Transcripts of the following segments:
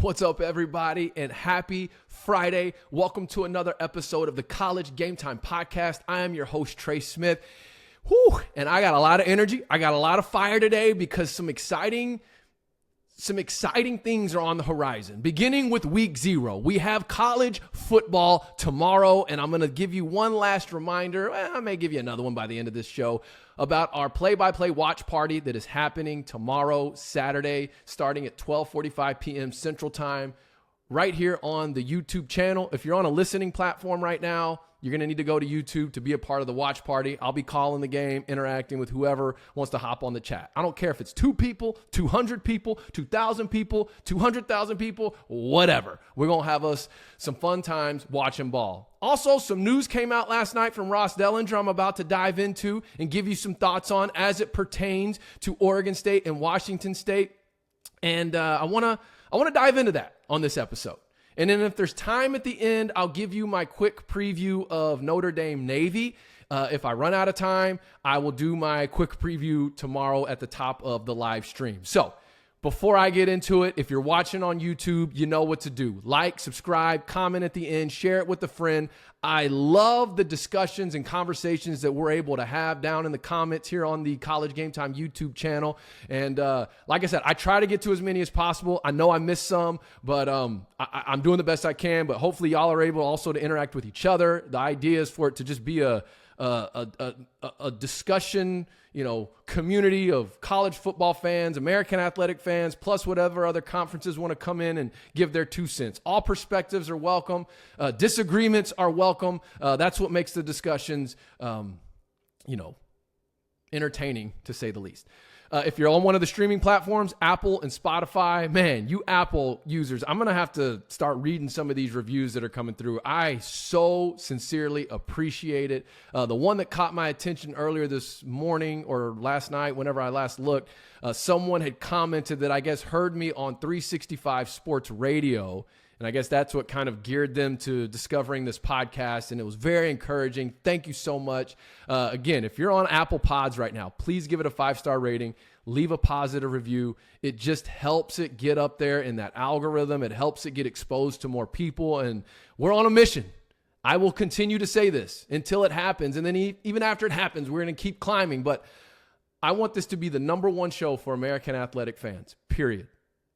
What's up, everybody, and happy Friday. Welcome to another episode of the College GameTime podcast. I am your host, Trey Smith. Whew, and I got a lot of energy. I got a lot of fire today because some exciting things are on the horizon. Beginning with week 0, we have college football tomorrow, and I'm going to give you one last reminder. I may give you another one by the end of this show about our play-by-play watch party that is happening tomorrow, Saturday, starting at 12:45 p.m. Central Time, right here on the YouTube channel. If you're on a listening platform right now, you're going to need to go to YouTube to be a part of the watch party. I'll be calling the game, interacting with whoever wants to hop on the chat. I don't care if it's 2 people, 200 people, 2,000 people, 200,000 people, whatever. We're going to have us some fun times watching ball. Also, some news came out last night from Ross Dellenger I'm about to dive into and give you some thoughts on as it pertains to Oregon State and Washington State. And I want to dive into that on this episode. And then if there's time at the end, I'll give you my quick preview of Notre Dame Navy. If I run out of time, I will do my quick preview tomorrow at the top of the live stream. So before I get into it, if you're watching on YouTube, you know what to do. Like, subscribe, comment at the end, share it with a friend. I love the discussions and conversations that we're able to have down in the comments here on the College GameTime YouTube channel. And like I said, I try to get to as many as possible. I know I missed some, but I'm doing the best I can. But hopefully y'all are able also to interact with each other. The idea is for it to just be a discussion, community of college football fans, American athletic fans, plus whatever other conferences want to come in and give their 2 cents. All perspectives are welcome. Disagreements are welcome. That's what makes the discussions, entertaining, to say the least. If you're on one of the streaming platforms, Apple and Spotify, man, you Apple users, I'm going to have to start reading some of these reviews that are coming through. I so sincerely appreciate it. The one that caught my attention earlier this morning or last night, whenever I last looked, someone had commented that I guess heard me on 365 Sports Radio. And I guess that's what kind of geared them to discovering this podcast. And it was very encouraging. Thank you so much. Again, if you're on Apple Pods right now, please give it a 5-star rating. Leave a positive review. It just helps it get up there in that algorithm. It helps it get exposed to more people. And we're on a mission. I will continue to say this until it happens. And then even after it happens, we're going to keep climbing. But I want this to be the #1 show for American athletic fans, period.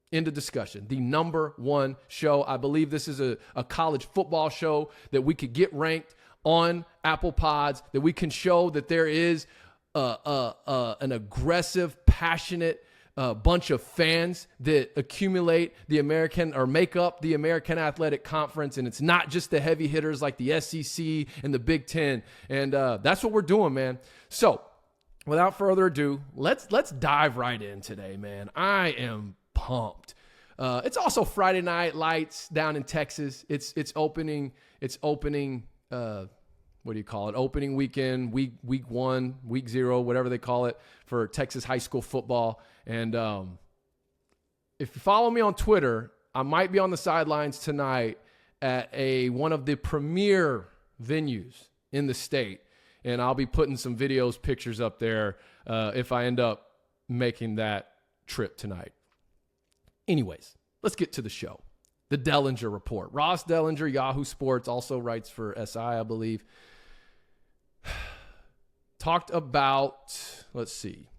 Into discussion. The #1 show. I believe this is a college football show that we could get ranked on Apple Pods, that we can show that there is an aggressive, passionate bunch of fans that accumulate the American or make up the American Athletic Conference. And it's not just the heavy hitters like the SEC and the Big Ten. And that's what we're doing, man. So without further ado, let's dive right in today, man. I am pumped. It's also Friday Night Lights down in Texas. It's opening. What do you call it? Opening weekend, week 1, week 0, whatever they call it for Texas high school football. And if you follow me on Twitter, I might be on the sidelines tonight at one of the premier venues in the state, and I'll be putting some videos, pictures up there if I end up making that trip tonight. Anyways, let's get to the show. The Dellinger Report. Ross Dellenger, Yahoo Sports, also writes for SI, I believe. Talked about, let's see.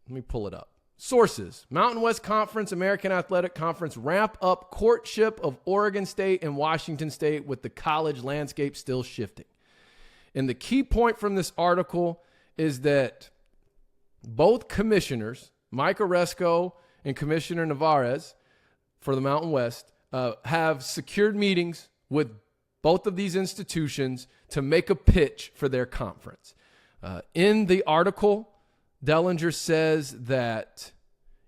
Let me pull it up. Sources. Mountain West Conference, American Athletic Conference ramp up courtship of Oregon State and Washington State with the college landscape still shifting. And the key point from this article is that both commissioners, Mike Aresco and Commissioner Navarez for the Mountain West, have secured meetings with both of these institutions to make a pitch for their conference. In the article, Dellinger says that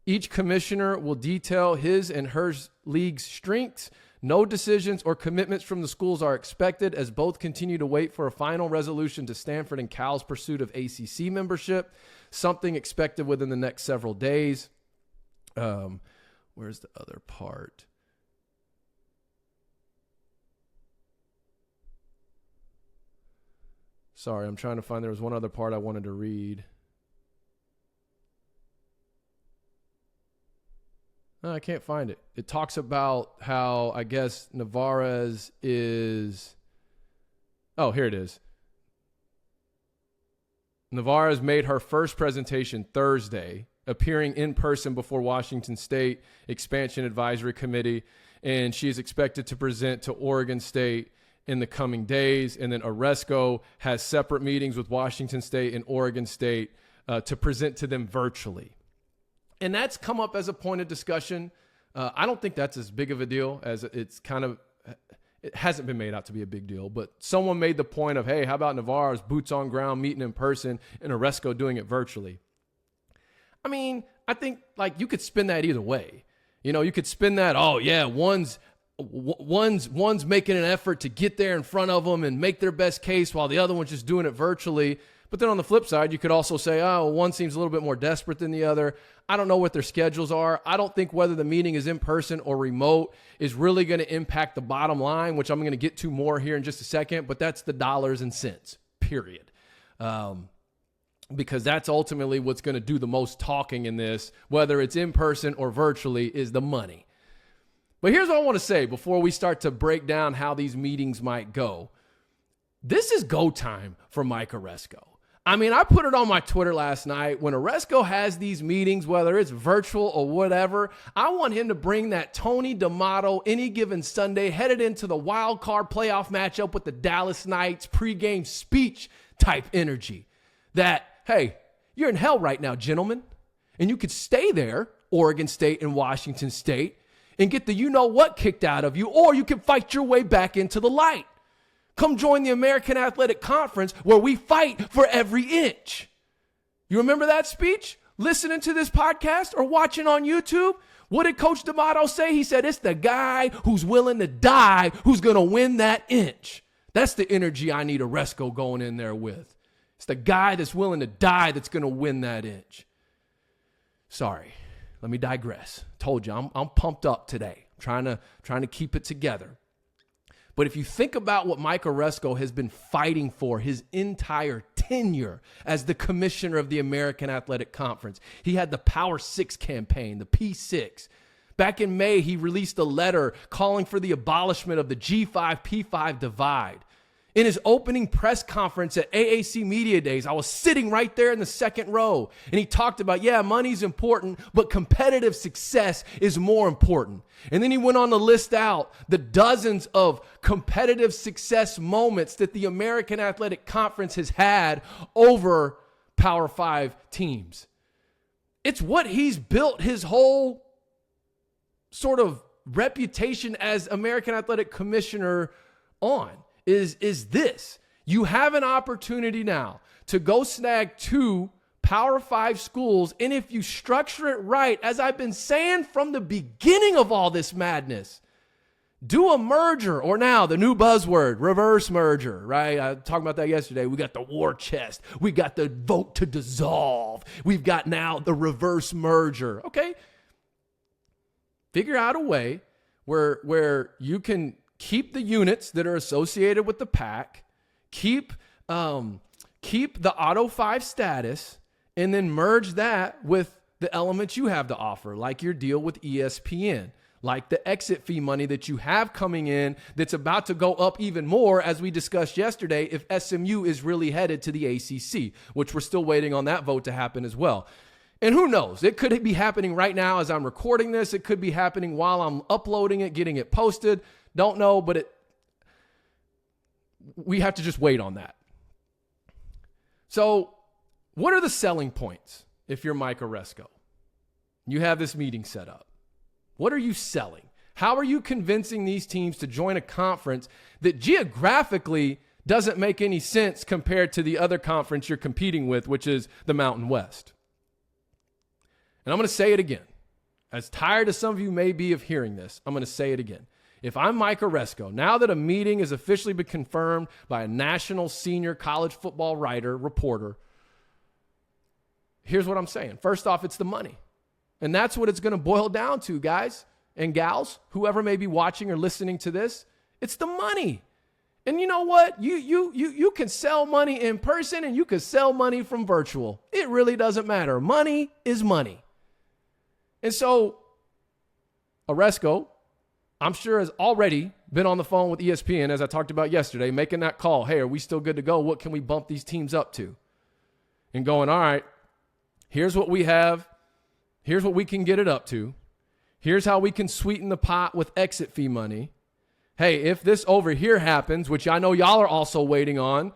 each commissioner will detail his and her league's strengths. No decisions or commitments from the schools are expected as both continue to wait for a final resolution to Stanford and Cal's pursuit of ACC membership, something expected within the next several days. Where's the other part? Sorry, I'm trying to find, there was one other part I wanted to read. No, I can't find it. It talks about how, I guess, Navarez is... Oh, here it is. Navarez made her first presentation Thursday, appearing in person before Washington State Expansion Advisory Committee, and she is expected to present to Oregon State in the coming days. And then Aresco has separate meetings with Washington State and Oregon State to present to them virtually. And that's come up as a point of discussion. I don't think that's as big of a deal as it hasn't been made out to be a big deal, but someone made the point of, hey, how about Navarro's boots on ground meeting in person and Aresco doing it virtually? I mean, I think like you could spin that either way. You know, you could spin that, oh yeah, one's making an effort to get there in front of them and make their best case while the other one's just doing it virtually. But then on the flip side, you could also say, oh, one seems a little bit more desperate than the other. I don't know what their schedules are. I don't think whether the meeting is in person or remote is really going to impact the bottom line, which I'm going to get to more here in just a second, but that's the dollars and cents, period. Because that's ultimately what's going to do the most talking in this, whether it's in person or virtually, is the money. But here's what I want to say before we start to break down how these meetings might go. This is go time for Mike Aresco. I mean, I put it on my Twitter last night. When Aresco has these meetings, whether it's virtual or whatever, I want him to bring that Tony DAmato any given Sunday headed into the wild card playoff matchup with the Dallas Knights pregame speech type energy. That, hey, you're in hell right now, gentlemen. And you could stay there, Oregon State and Washington State, and get the you-know-what kicked out of you, or you can fight your way back into the light. Come join the American Athletic Conference where we fight for every inch. You remember that speech? Listening to this podcast or watching on YouTube? What did Coach DAmato say? He said, it's the guy who's willing to die who's going to win that inch. That's the energy I need Aresco going in there with. It's the guy that's willing to die that's going to win that inch. Sorry, let me digress. Told you, I'm pumped up today. Trying to keep it together. But if you think about what Mike Aresco has been fighting for his entire tenure as the commissioner of the American Athletic Conference, he had the Power 6 campaign, the P6. Back in May, he released a letter calling for the abolishment of the G5, P5 divide. In his opening press conference at AAC Media Days, I was sitting right there in the second row, and he talked about, yeah, money's important, but competitive success is more important. And then he went on to list out the dozens of competitive success moments that the American Athletic Conference has had over Power 5 teams. It's what he's built his whole sort of reputation as American Athletic Commissioner on. Is this. You have an opportunity now to go snag 2 Power 5 schools, and if you structure it right, as I've been saying from the beginning of all this madness, do a merger, or now the new buzzword, reverse merger, right? I talked about that yesterday. We got the war chest. We got the vote to dissolve. We've got now the reverse merger. Okay. Figure out a way where you can keep the units that are associated with the pack, keep the Auto 5 status, and then merge that with the elements you have to offer, like your deal with ESPN, like the exit fee money that you have coming in that's about to go up even more, as we discussed yesterday, if SMU is really headed to the ACC, which we're still waiting on that vote to happen as well. And who knows? It could be happening right now as I'm recording this. It could be happening while I'm uploading it, getting it posted. Don't know, but we have to just wait on that. So what are the selling points if you're Mike Aresco? You have this meeting set up. What are you selling? How are you convincing these teams to join a conference that geographically doesn't make any sense compared to the other conference you're competing with, which is the Mountain West? And I'm going to say it again. As tired as some of you may be of hearing this, I'm going to say it again. If I'm Mike Aresco, now that a meeting has officially been confirmed by a national senior college football reporter, here's what I'm saying. First off, it's the money. And that's what it's going to boil down to, guys and gals, whoever may be watching or listening to this. It's the money. And you know what? You can sell money in person and you can sell money from virtual. It really doesn't matter. Money is money. And so Aresco, I'm sure, has already been on the phone with ESPN, as I talked about yesterday, making that call. Hey, are we still good to go? What can we bump these teams up to? And going, all right, here's what we have. Here's what we can get it up to. Here's how we can sweeten the pot with exit fee money. Hey, if this over here happens, which I know y'all are also waiting on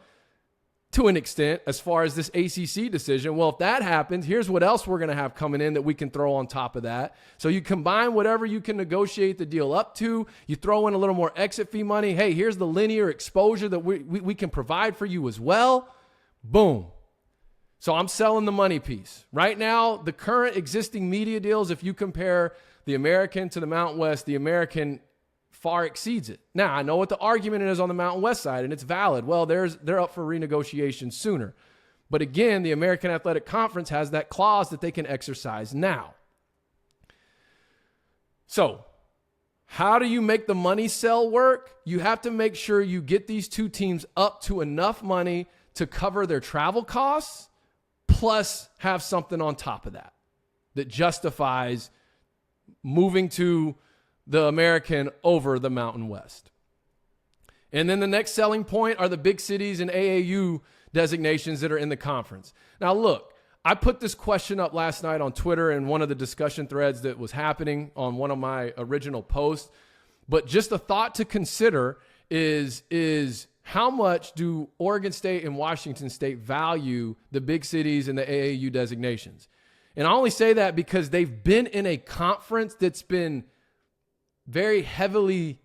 to an extent as far as this ACC decision, well, if that happens, here's what else we're going to have coming in that we can throw on top of that. So you combine whatever you can negotiate the deal up to. You throw in a little more exit fee money. Hey, here's the linear exposure that we can provide for you as well. Boom. So I'm selling the money piece. Right now, the current existing media deals, if you compare the American to the Mountain West, the American far exceeds it. Now, I know what the argument is on the Mountain West side, and it's valid. Well, they're up for renegotiation sooner. But again, the American Athletic Conference has that clause that they can exercise now. So, how do you make the money sell work? You have to make sure you get these two teams up to enough money to cover their travel costs, plus have something on top of that justifies moving to the American over the Mountain West. And then the next selling point are the big cities and AAU designations that are in the conference. Now, look, I put this question up last night on Twitter in one of the discussion threads that was happening on one of my original posts. But just a thought to consider is how much do Oregon State and Washington State value the big cities and the AAU designations? And I only say that because they've been in a conference that's been very heavily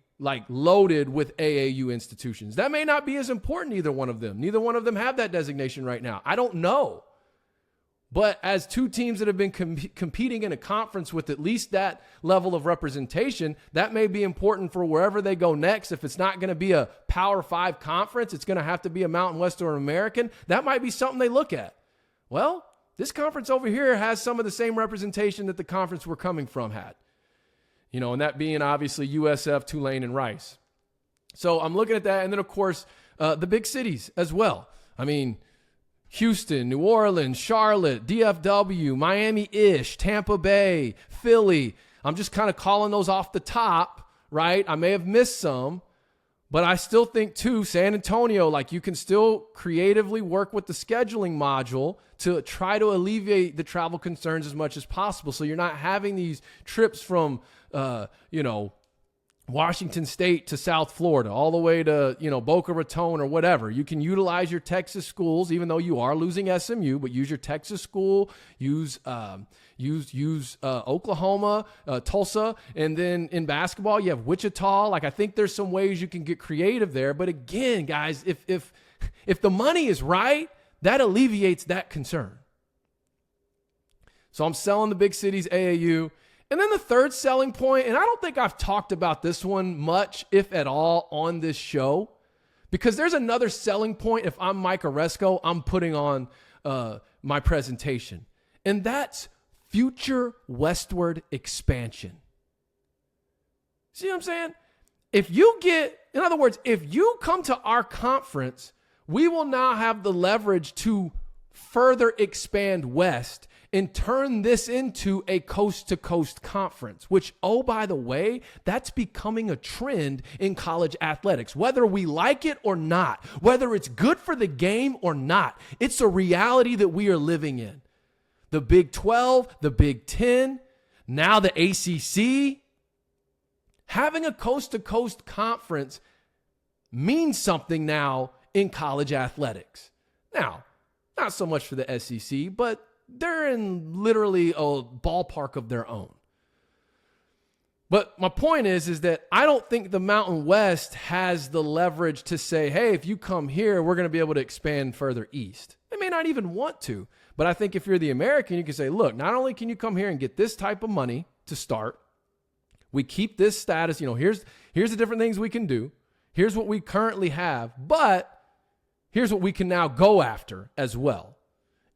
loaded with AAU institutions. That may not be as important, either one of them. Neither one of them have that designation right now. I don't know. But as two teams that have been competing in a conference with at least that level of representation, that may be important for wherever they go next. If it's not going to be a Power 5 conference, it's going to have to be a Mountain West or American. That might be something they look at. Well, this conference over here has some of the same representation that the conference we're coming from had. And that being obviously USF, Tulane, and Rice. So I'm looking at that. And then, of course, the big cities as well. I mean, Houston, New Orleans, Charlotte, DFW, Miami-ish, Tampa Bay, Philly. I'm just kind of calling those off the top, right? I may have missed some, but I still think, too, San Antonio, you can still creatively work with the scheduling module to try to alleviate the travel concerns as much as possible. So you're not having these trips from, Washington State to South Florida, all the way to, Boca Raton or whatever. You can utilize your Texas schools, even though you are losing SMU, but use your Texas school, use Oklahoma, Tulsa, and then in basketball, you have Wichita. I think there's some ways you can get creative there. But again, guys, if the money is right, that alleviates that concern. So I'm selling the big cities AAU. And then the third selling point, and I don't think I've talked about this one much, if at all, on this show, because there's another selling point if I'm Mike Aresco, I'm putting on my presentation. And that's future westward expansion. See what I'm saying? If you come to our conference, we will now have the leverage to further expand west and turn this into a coast-to-coast conference, which, oh, by the way, that's becoming a trend in college athletics. Whether we like it or not, whether it's good for the game or not, it's a reality that we are living in. The Big 12, the Big 10, now the ACC. Having a coast-to-coast conference means something now in college athletics. Now, not so much for the SEC, but they're in literally a ballpark of their own. But my point is that I don't think the Mountain West has the leverage to say, hey, if you come here, we're going to be able to expand further east. They may not even want to. But I think if you're the American, you can say, look, not only can you come here and get this type of money to start, we keep this status, here's the different things we can do. Here's what we currently have, but here's what we can now go after as well.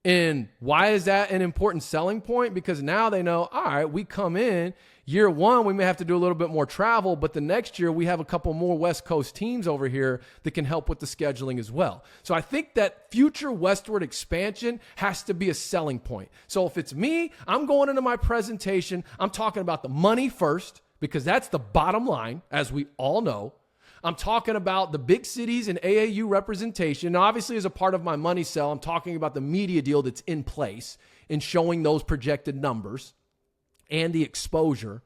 And why is that an important selling point? Because now they know, all right, we come in year one, we may have to do a little bit more travel, but the next year we have a couple more West Coast teams over here that can help with the scheduling as well. So I think that future westward expansion has to be a selling point. So if it's me, I'm going into my presentation, I'm talking about the money first, because that's the bottom line, as we all know. I'm talking about the big cities and AAU representation. Now, obviously, as a part of my money sell, I'm talking about the media deal that's in place and showing those projected numbers and the exposure.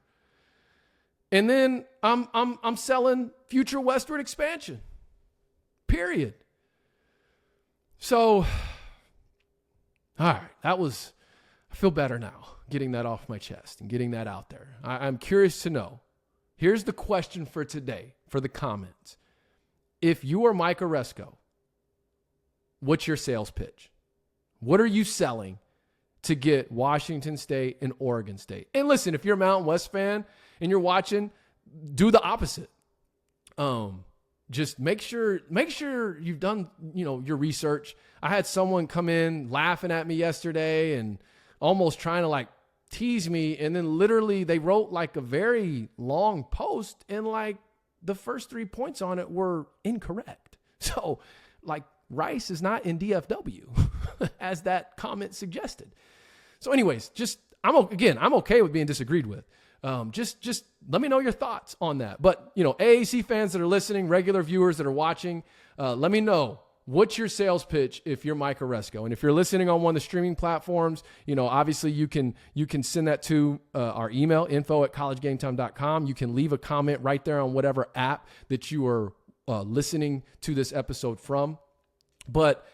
And then I'm selling future westward expansion. Period. So, all right, I feel better now getting that off my chest and getting that out there. I'm curious to know. Here's the question for today, for the comments. If you are Mike Aresco, what's your sales pitch? What are you selling to get Washington State and Oregon State? And listen, if you're a Mountain West fan and you're watching, do the opposite. Just make sure you've done, your research. I had someone come in laughing at me yesterday and almost trying to tease me. And then literally they wrote a very long post and the first 3 points on it were incorrect. So Rice is not in DFW as that comment suggested. So anyways, I'm okay with being disagreed with. Just let me know your thoughts on that. But, AAC fans that are listening, regular viewers that are watching, let me know, what's your sales pitch if you're Mike Aresco? And if you're listening on one of the streaming platforms, obviously you can send that to our email, info@collegegametime.com. You can leave a comment right there on whatever app that you are listening to this episode from. But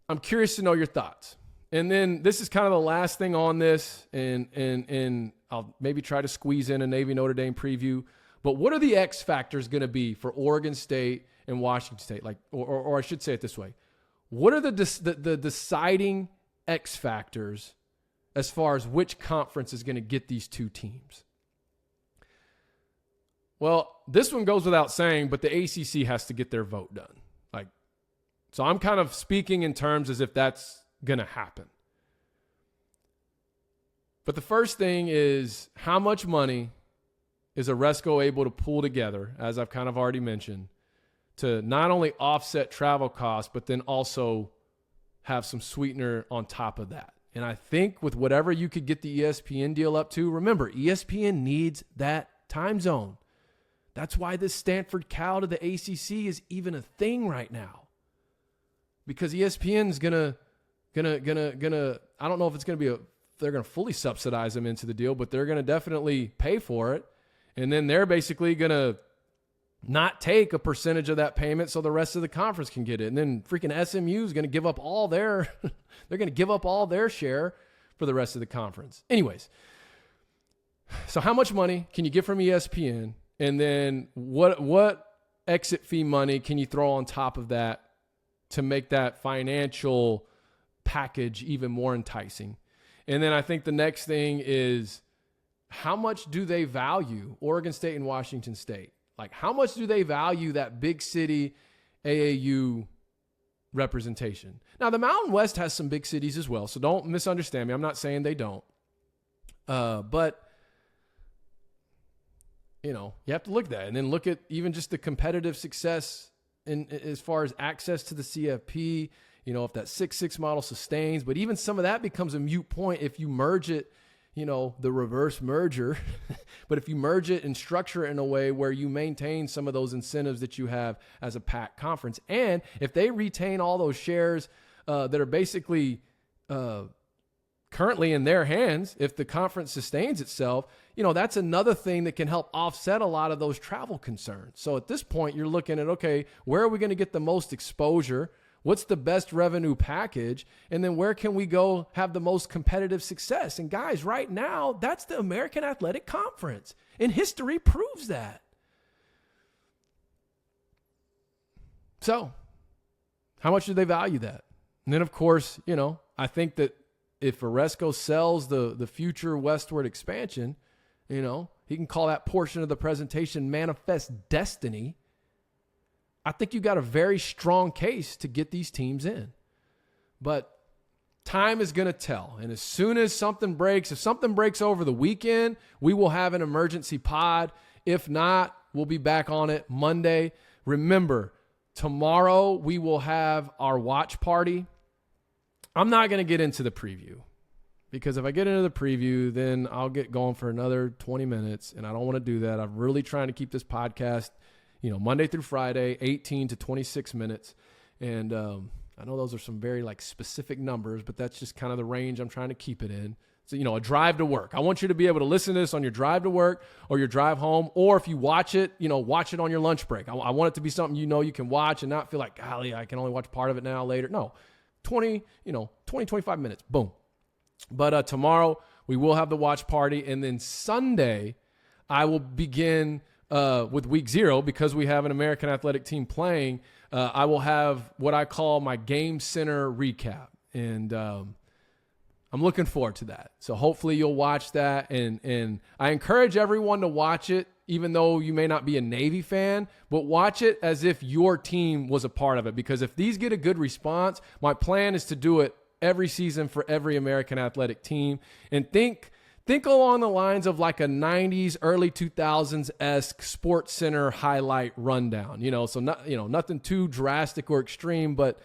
I'm curious to know your thoughts. And then this is kind of the last thing on this, and I'll maybe try to squeeze in a Navy Notre Dame preview. But what are the X factors going to be for Oregon State and Washington State? Or I should say it this way: what are the deciding X factors as far as which conference is going to get these two teams? Well, this one goes without saying, but the ACC has to get their vote done. So I'm kind of speaking in terms as if that's going to happen. But the first thing is, how much money is Aresco able to pull together, as I've kind of already mentioned, to not only offset travel costs, but then also have some sweetener on top of that. And I think with whatever you could get the ESPN deal up to, remember, ESPN needs that time zone. That's why this Stanford Cal to the ACC is even a thing right now. Because ESPN's gonna, I don't know if it's gonna be they're gonna fully subsidize them into the deal, but they're gonna definitely pay for it, and then they're basically gonna not take a percentage of that payment so the rest of the conference can get it, and then freaking SMU is gonna give up all their, they're gonna give up all their share for the rest of the conference. Anyways, so how much money can you get from ESPN, and then what exit fee money can you throw on top of that to make that financial package even more enticing? And then I think the next thing is, how much do they value Oregon State and Washington State? How much do they value that big city AAU representation? Now, the Mountain West has some big cities as well, so don't misunderstand me. I'm not saying they don't. But, you have to look at that. And then look at even just the competitive success as far as access to the CFP, if that 6-6 model sustains, but even some of that becomes a moot point if you merge it, the reverse merger. But if you merge it and structure it in a way where you maintain some of those incentives that you have as a PAC conference, and if they retain all those shares that are basically currently in their hands, if the conference sustains itself, that's another thing that can help offset a lot of those travel concerns. So at this point, you're looking at, okay, where are we going to get the most exposure? What's the best revenue package? And then where can we go have the most competitive success? And guys, right now, that's the American Athletic Conference. And history proves that. So how much do they value that? And then, of course, I think that if Aresco sells the future westward expansion, he can call that portion of the presentation Manifest Destiny. I think you got a very strong case to get these teams in. But time is going to tell. And as soon as something breaks, if something breaks over the weekend, we will have an emergency pod. If not, we'll be back on it Monday. Remember, tomorrow we will have our watch party. I'm not going to get into the preview because if I get into the preview, then I'll get going for another 20 minutes, and I don't want to do that. I'm really trying to keep this podcast, Monday through Friday, 18 to 26 minutes. And I know those are some very specific numbers, but that's just kind of the range I'm trying to keep it in. So, a drive to work. I want you to be able to listen to this on your drive to work or your drive home, or if you watch it, watch it on your lunch break. I want it to be something you can watch and not feel like, golly, I can only watch part of it now, later. No, 20, 25 minutes, boom. But tomorrow we will have the watch party, and then Sunday I will begin with week 0 because we have an American athletic team playing. I will have what I call my Game Center recap, and I'm looking forward to that. So hopefully you'll watch that, and I encourage everyone to watch it, even though you may not be a Navy fan, but watch it as if your team was a part of it, because if these get a good response, my plan is to do it every season for every American athletic team. And think along the lines of like a 90s, early 2000s-esque Sports Center highlight rundown, so not, nothing too drastic or extreme, but,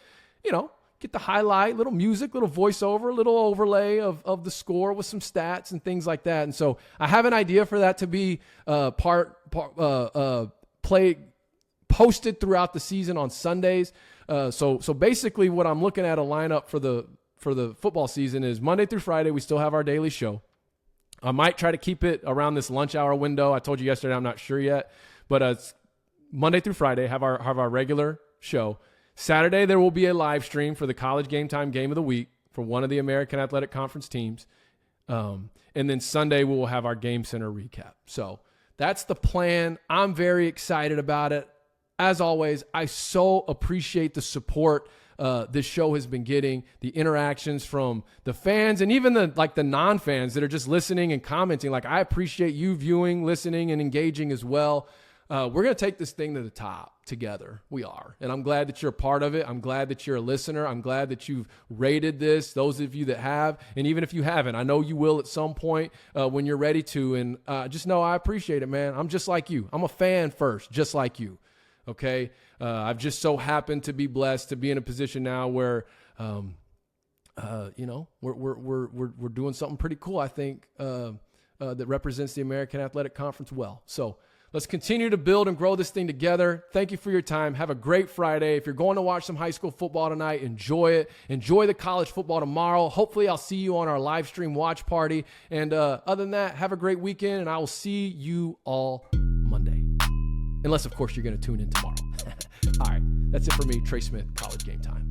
get the highlight, little music, little voiceover, little overlay of the score with some stats and things like that. And so I have an idea for that to be posted throughout the season on Sundays. So basically what I'm looking at a lineup for the football season is Monday through Friday. We still have our daily show. I might try to keep it around this lunch hour window. I told you yesterday, I'm not sure yet, but it's Monday through Friday, have our regular show. Saturday, there will be a live stream for the College GameTime Game of the Week for one of the American Athletic Conference teams. And then Sunday, we will have our Game Center recap. So that's the plan. I'm very excited about it. As always, I so appreciate the support this show has been getting, the interactions from the fans and even the non-fans that are just listening and commenting. I appreciate you viewing, listening, and engaging as well. We're going to take this thing to the top together. We are. And I'm glad that you're a part of it. I'm glad that you're a listener. I'm glad that you've rated this, those of you that have. And even if you haven't, I know you will at some point when you're ready to. And just know I appreciate it, man. I'm just like you. I'm a fan first, just like you. Okay? I've just so happened to be blessed to be in a position now where, we're doing something pretty cool, I think, that represents the American Athletic Conference well. So let's continue to build and grow this thing together. Thank you for your time. Have a great Friday. If you're going to watch some high school football tonight, enjoy it. Enjoy the college football tomorrow. Hopefully I'll see you on our live stream watch party. And other than that, have a great weekend, and I will see you all Monday. Unless, of course, you're going to tune in tomorrow. All right. That's it for me, Trey Smith, College Game Time.